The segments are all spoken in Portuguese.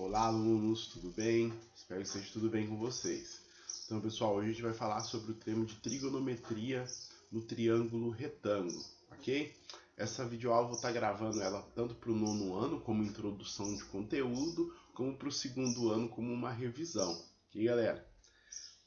Olá, alunos, tudo bem? Espero que esteja tudo bem com vocês. Então, pessoal, hoje a gente vai falar sobre o tema de trigonometria no triângulo retângulo, ok? Essa videoaula eu vou estar gravando ela tanto para o nono ano, como introdução de conteúdo, como para o segundo ano, como uma revisão, ok, galera?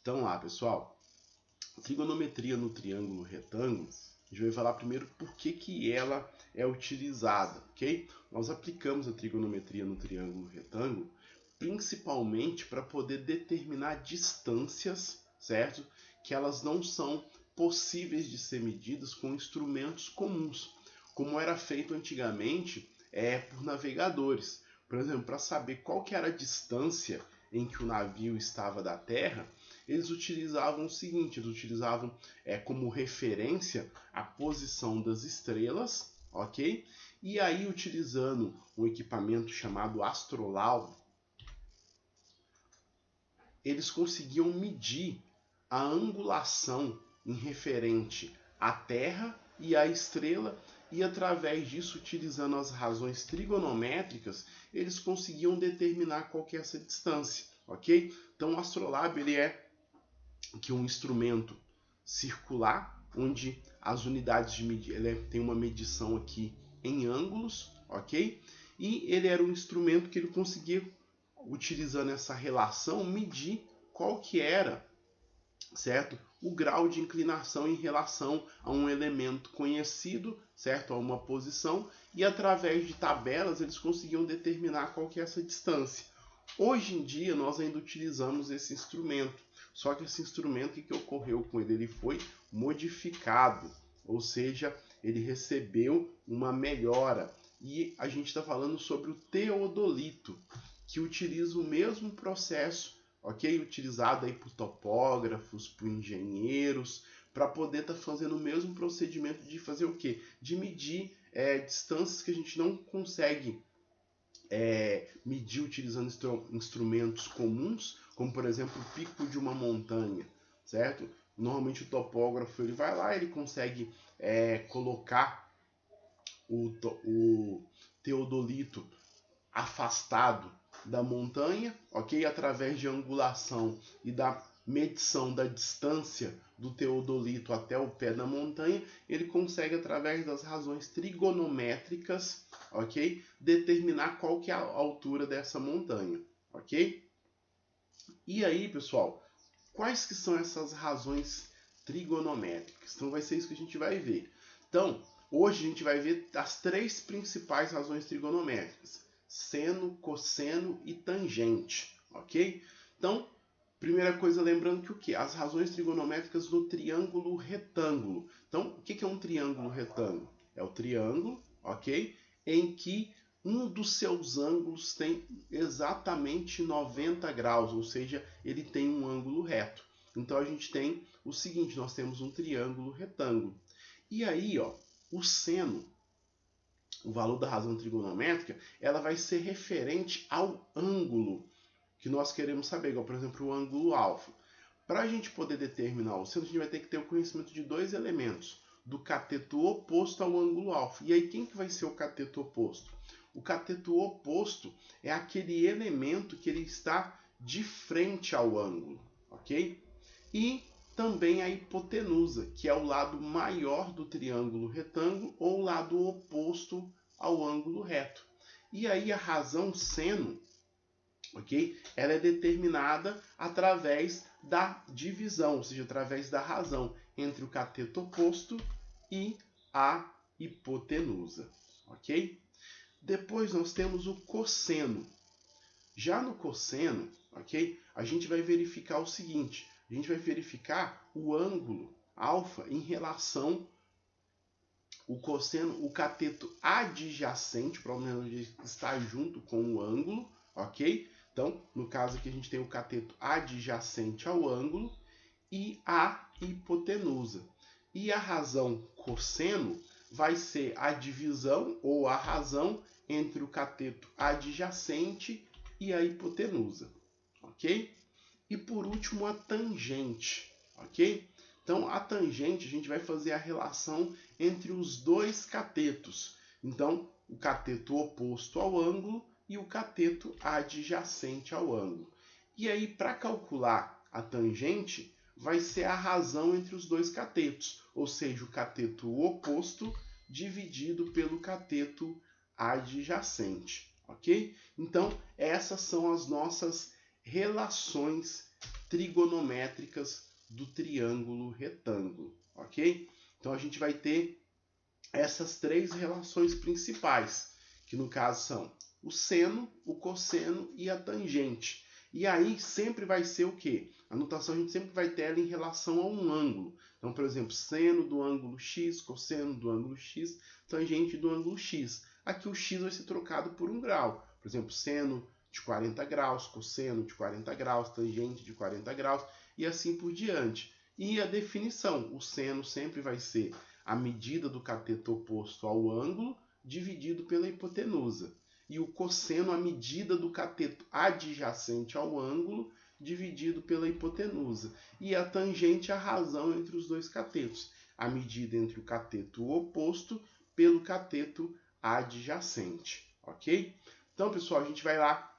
Então, lá, pessoal, trigonometria no triângulo retângulo, a gente vai falar primeiro por que ela é utilizada, ok? Nós aplicamos a trigonometria no triângulo retângulo principalmente para poder determinar distâncias, certo? Que elas não são possíveis de ser medidas com instrumentos comuns, como era feito antigamente por navegadores. Por exemplo, para saber qual que era a distância em que o navio estava da Terra, eles utilizavam o seguinte, eles utilizavam como referência a posição das estrelas, ok? E aí, utilizando um equipamento chamado astrolabe, eles conseguiam medir a angulação em referente à Terra e à estrela, e através disso, utilizando as razões trigonométricas, eles conseguiam determinar qual que é essa distância, ok? Então, o astrolabe ele é um instrumento circular, onde as unidades de medida tem uma medição aqui em ângulos, ok? E ele era um instrumento que ele conseguia, utilizando essa relação, medir qual que era, certo? O grau de inclinação em relação a um elemento conhecido, certo? A uma posição, e através de tabelas eles conseguiam determinar qual que é essa distância. Hoje em dia nós ainda utilizamos esse instrumento, só que esse instrumento, o que ocorreu com ele? Ele foi modificado, ou seja, ele recebeu uma melhora. E a gente está falando sobre o teodolito, que utiliza o mesmo processo, ok? Utilizado aí por topógrafos, por engenheiros, para poder estar fazendo o mesmo procedimento de fazer o quê? De medir distâncias que a gente não consegue medir utilizando instrumentos comuns, como por exemplo o pico de uma montanha, certo? Normalmente o topógrafo ele vai lá, ele consegue colocar o teodolito afastado da montanha, ok? Através de angulação e da medição da distância do teodolito até o pé da montanha, ele consegue, através das razões trigonométricas, ok? Determinar qual que é a altura dessa montanha, ok? E aí, pessoal, quais que são essas razões trigonométricas? Então vai ser isso que a gente vai ver. Então, hoje a gente vai ver as três principais razões trigonométricas: seno, cosseno e tangente, ok? Então, primeira coisa, lembrando que o que? As razões trigonométricas do triângulo retângulo. Então, o que é um triângulo retângulo? É o triângulo, ok? Em que um dos seus ângulos tem exatamente 90 graus, ou seja, ele tem um ângulo reto. Então, a gente tem o seguinte, nós temos um triângulo retângulo. E aí, ó, o seno, o valor da razão trigonométrica, ela vai ser referente ao ângulo que nós queremos saber, igual, por exemplo, o ângulo alfa. Para a gente poder determinar o seno, a gente vai ter que ter o conhecimento de dois elementos, do cateto oposto ao ângulo alfa. E aí, quem que vai ser o cateto oposto? O cateto oposto é aquele elemento que ele está de frente ao ângulo, ok? E também a hipotenusa, que é o lado maior do triângulo retângulo ou o lado oposto ao ângulo reto. E aí a razão seno, ok? Ela é determinada através da divisão, ou seja, através da razão entre o cateto oposto e a hipotenusa, ok? Depois nós temos o cosseno. Já no cosseno, ok? A gente vai verificar o seguinte: a gente vai verificar o ângulo alfa em relação o cosseno, o cateto adjacente, provavelmente está junto com o ângulo, ok? Então, no caso aqui a gente tem o cateto adjacente ao ângulo e a hipotenusa. E a razão cosseno vai ser a divisão ou a razão entre o cateto adjacente e a hipotenusa, ok? E por último a tangente, ok? Então a tangente a gente vai fazer a relação entre os dois catetos. Então o cateto oposto ao ângulo e o cateto adjacente ao ângulo. E aí, para calcular a tangente, vai ser a razão entre os dois catetos, ou seja, o cateto oposto dividido pelo cateto adjacente, ok? Então, essas são as nossas relações trigonométricas do triângulo retângulo, ok? Então, a gente vai ter essas três relações principais, que no caso são o seno, o cosseno e a tangente. E aí sempre vai ser o quê? A notação a gente sempre vai ter ela em relação a um ângulo. Então, por exemplo, seno do ângulo x, cosseno do ângulo x, tangente do ângulo x. Aqui o x vai ser trocado por um grau. Por exemplo, seno de 40 graus, cosseno de 40 graus, tangente de 40 graus e assim por diante. E a definição, o seno sempre vai ser a medida do cateto oposto ao ângulo dividido pela hipotenusa. E o cosseno, a medida do cateto adjacente ao ângulo, dividido pela hipotenusa. E a tangente, a razão entre os dois catetos, a medida entre o cateto oposto pelo cateto adjacente, ok? Então, pessoal, a gente vai lá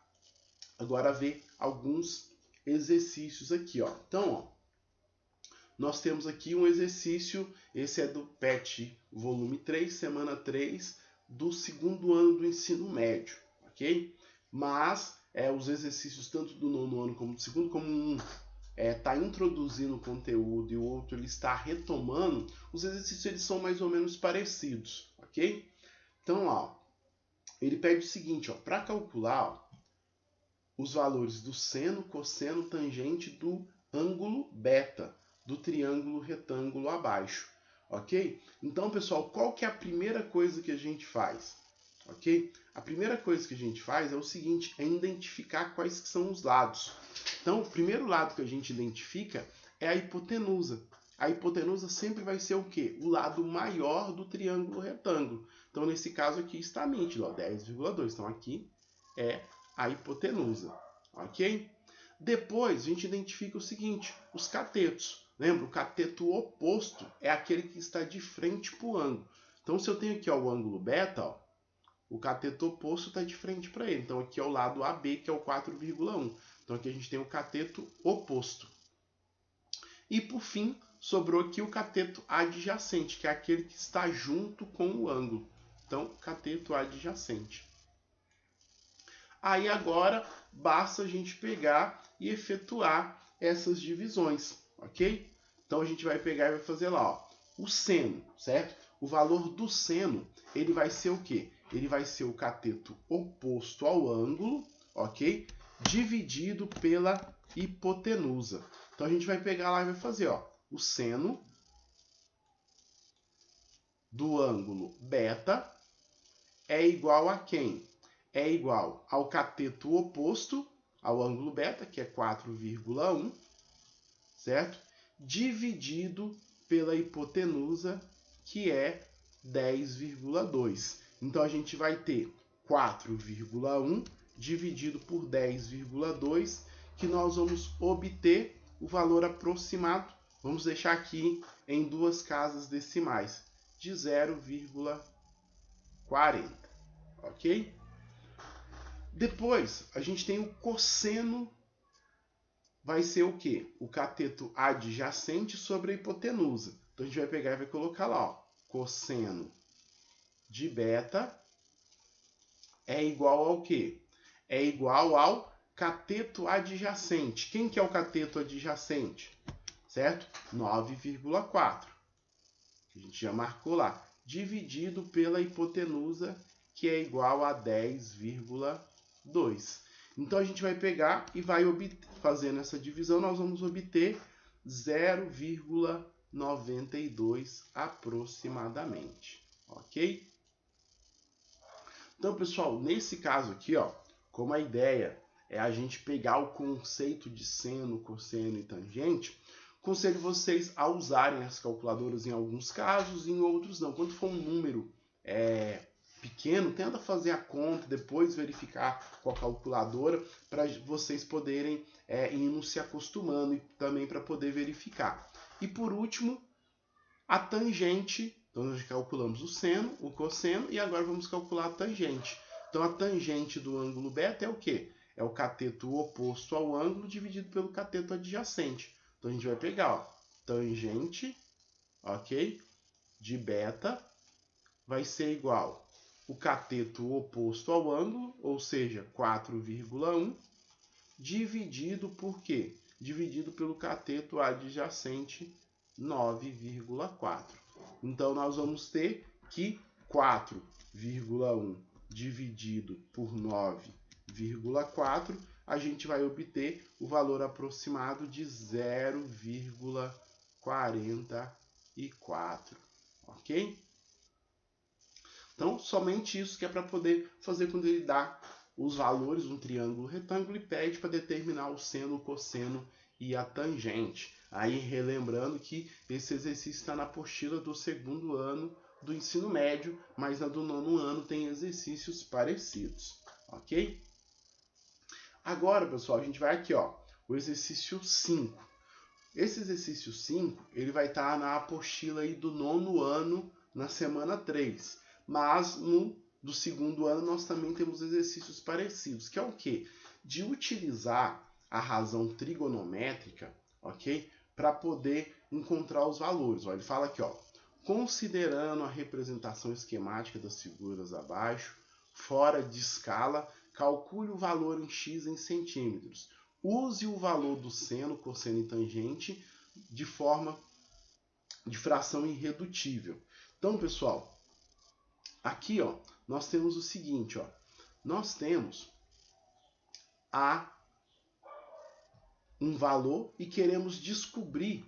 agora ver alguns exercícios aqui, ó. Então, ó, nós temos aqui um exercício, esse é do PET volume 3, semana 3, do segundo ano do ensino médio, ok? Mas os exercícios tanto do nono ano como do segundo, como um está introduzindo o conteúdo e o outro ele está retomando, os exercícios eles são mais ou menos parecidos, ok? Então, ó, ele pede o seguinte, para calcular os valores do seno, cosseno, tangente do ângulo beta, do triângulo retângulo abaixo. Ok? Então, pessoal, qual que é a primeira coisa que a gente faz? Ok? A primeira coisa que a gente faz é o seguinte, é identificar quais que são os lados. Então, o primeiro lado que a gente identifica é a hipotenusa. A hipotenusa sempre vai ser o quê? O lado maior do triângulo retângulo. Então, nesse caso aqui está nítido, 10,2. Então, aqui é a hipotenusa. Ok? Depois, a gente identifica o seguinte, os catetos. Lembra, o cateto oposto é aquele que está de frente para o ângulo. Então, se eu tenho aqui o ângulo beta, ó, o cateto oposto está de frente para ele. Então, aqui é o lado AB, que é o 4,1. Então, aqui a gente tem o cateto oposto. E, por fim, sobrou aqui o cateto adjacente, que é aquele que está junto com o ângulo. Então, cateto adjacente. Aí, agora, basta a gente pegar e efetuar essas divisões. Ok? Então a gente vai pegar e vai fazer lá, ó, o seno, certo? O valor do seno, ele vai ser o quê? Ele vai ser o cateto oposto ao ângulo, ok? Dividido pela hipotenusa. Então a gente vai pegar lá e vai fazer, ó, o seno do ângulo beta é igual a quem? É igual ao cateto oposto ao ângulo beta, que é 4,1, certo? Dividido pela hipotenusa, que é 10,2. Então, a gente vai ter 4,1 dividido por 10,2, que nós vamos obter o valor aproximado. Vamos deixar aqui em duas casas decimais, de 0,40. Ok? Depois, a gente tem o cosseno. Vai ser o quê? O cateto adjacente sobre a hipotenusa. Então, a gente vai pegar e vai colocar lá, ó, cosseno de beta é igual ao quê? É igual ao cateto adjacente. Quem que é o cateto adjacente? Certo? 9,4. A gente já marcou lá. Dividido pela hipotenusa, que é igual a 10,2. Então, a gente vai pegar e vai fazendo essa divisão, nós vamos obter 0,92 aproximadamente, ok? Então, pessoal, nesse caso aqui, ó, como a ideia é a gente pegar o conceito de seno, cosseno e tangente, aconselho vocês a usarem as calculadoras em alguns casos e em outros não. Quando for um número pequeno, tenta fazer a conta, depois verificar com a calculadora para vocês poderem ir se acostumando e também para poder verificar. E por último, a tangente. Então, nós calculamos o seno, o cosseno e agora vamos calcular a tangente. Então, Então, a tangente do ângulo beta é o quê? É o cateto oposto ao ângulo dividido pelo cateto adjacente. Então, a gente vai pegar, ó, tangente, ok, de beta vai ser igual o cateto oposto ao ângulo, ou seja, 4,1, dividido por quê? Dividido pelo cateto adjacente, 9,4. Então, nós vamos ter que 4,1 dividido por 9,4, a gente vai obter o valor aproximado de 0,44, ok? Então, somente isso que é para poder fazer quando ele dá os valores de um triângulo retângulo e pede para determinar o seno, o cosseno e a tangente. Aí, relembrando que esse exercício está na apostila do 2º ano do ensino médio, mas na do 9º ano tem exercícios parecidos, ok? Agora, pessoal, a gente vai aqui, ó, o exercício 5. Esse exercício 5, ele vai estar na apostila aí do 9º ano, na semana 3. Mas no do 2º ano nós também temos exercícios parecidos, que é o quê? De utilizar a razão trigonométrica, ok? Para poder encontrar os valores. Ó, ele fala aqui, ó, considerando a representação esquemática das figuras abaixo, fora de escala, calcule o valor em x em centímetros. Use o valor do seno, cosseno e tangente de forma de fração irredutível. Então, pessoal, aqui, ó, nós temos o seguinte, ó, nós temos um valor e queremos descobrir,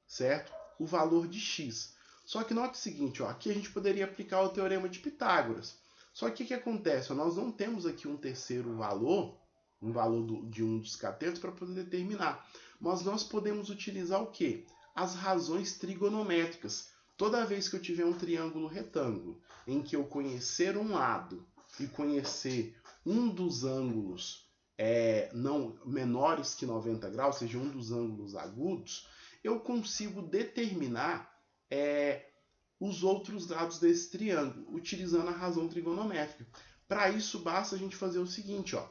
certo? O valor de x. Só que note o seguinte, ó, aqui a gente poderia aplicar o teorema de Pitágoras. Só que o que acontece? Ó, nós não temos aqui um terceiro valor, um valor de um dos catetos para poder determinar. Mas nós podemos utilizar o quê? As razões trigonométricas. Toda vez que eu tiver um triângulo retângulo, em que eu conhecer um lado e conhecer um dos ângulos não menores que 90 graus, ou seja, um dos ângulos agudos, eu consigo determinar os outros lados desse triângulo, utilizando a razão trigonométrica. Para isso, basta a gente fazer o seguinte, ó.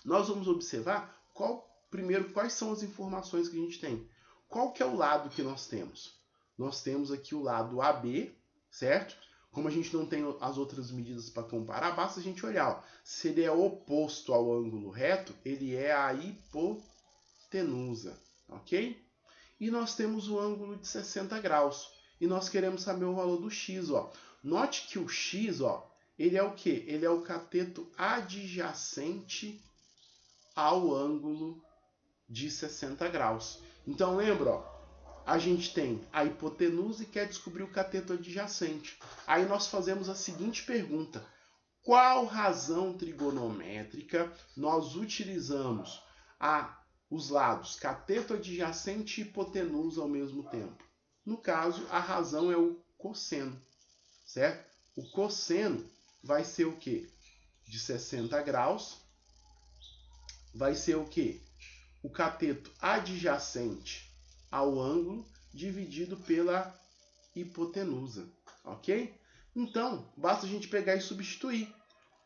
Nós vamos observar primeiro quais são as informações que a gente tem. Qual que é o lado que nós temos? Nós temos aqui o lado AB, certo? Como a gente não tem as outras medidas para comparar, basta a gente olhar. Ó. Se ele é oposto ao ângulo reto, ele é a hipotenusa, ok? E nós temos o ângulo de 60 graus. E nós queremos saber o valor do x, ó. Note que o x, ó, ele é o quê? Ele é o cateto adjacente ao ângulo de 60 graus. Então, lembra, ó. A gente tem a hipotenusa e quer descobrir o cateto adjacente. Aí nós fazemos a seguinte pergunta. Qual razão trigonométrica nós utilizamos os lados cateto adjacente e hipotenusa ao mesmo tempo? No caso, a razão é o cosseno, certo? O cosseno vai ser o quê? De 60 graus vai ser o quê? O cateto adjacente ao ângulo dividido pela hipotenusa, ok? Então, basta a gente pegar e substituir.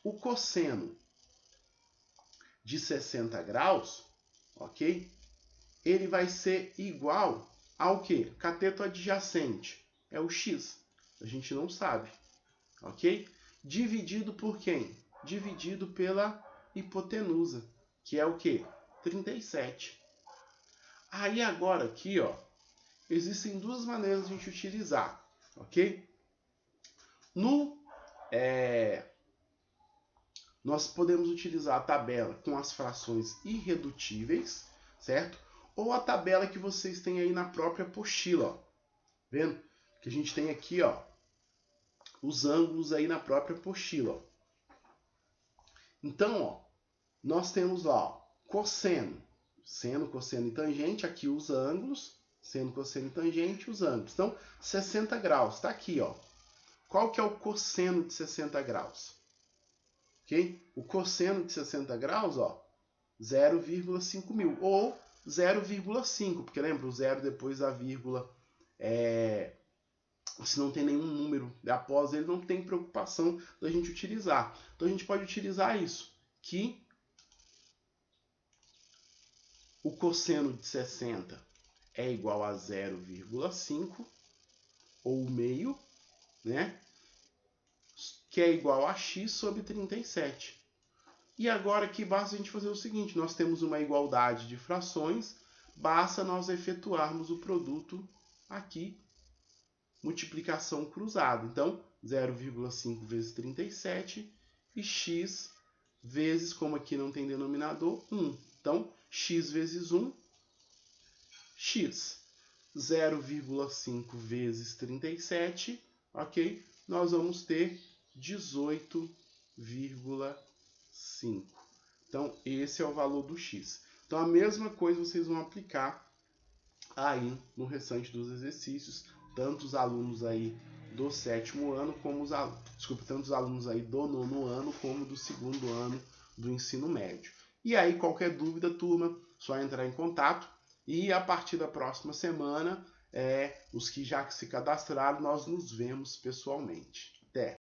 O cosseno de 60 graus, ok? Ele vai ser igual ao quê? Cateto adjacente. É o x. A gente não sabe, ok? Dividido por quem? Dividido pela hipotenusa, que é o quê? 37. Aí agora aqui, ó, existem duas maneiras de a gente utilizar, ok? Nós podemos utilizar a tabela com as frações irredutíveis, certo? Ou a tabela que vocês têm aí na própria apostila, ó. Vendo? Que a gente tem aqui, ó, os ângulos aí na própria apostila, ó. Então, ó, nós temos lá, ó, cosseno. Seno, cosseno e tangente, aqui os ângulos, seno, cosseno e tangente, os ângulos. Então, 60 graus, está aqui, ó. Qual que é o cosseno de 60 graus? Ok? O cosseno de 60 graus, ó, 0,5 mil, ou 0,5, porque lembra, o zero depois da vírgula se não tem nenhum número após ele, não tem preocupação da gente utilizar. Então a gente pode utilizar isso, que o cosseno de 60 é igual a 0,5 ou meio, né? Que é igual a x sobre 37. E agora que basta a gente fazer o seguinte, nós temos uma igualdade de frações, basta nós efetuarmos o produto aqui, multiplicação cruzada. Então, 0,5 vezes 37 e x vezes, como aqui não tem denominador, 1. Então, x vezes 1, x. 0,5 vezes 37, ok? Nós vamos ter 18,5. Então, esse é o valor do x. Então, a mesma coisa vocês vão aplicar aí no restante dos exercícios, tanto os alunos aí do 7º ano, como tanto os alunos aí do 9º ano, como do 2º ano do ensino médio. E aí, qualquer dúvida, turma, só entrar em contato. E a partir da próxima semana, os que já se cadastraram, nós nos vemos pessoalmente. Até!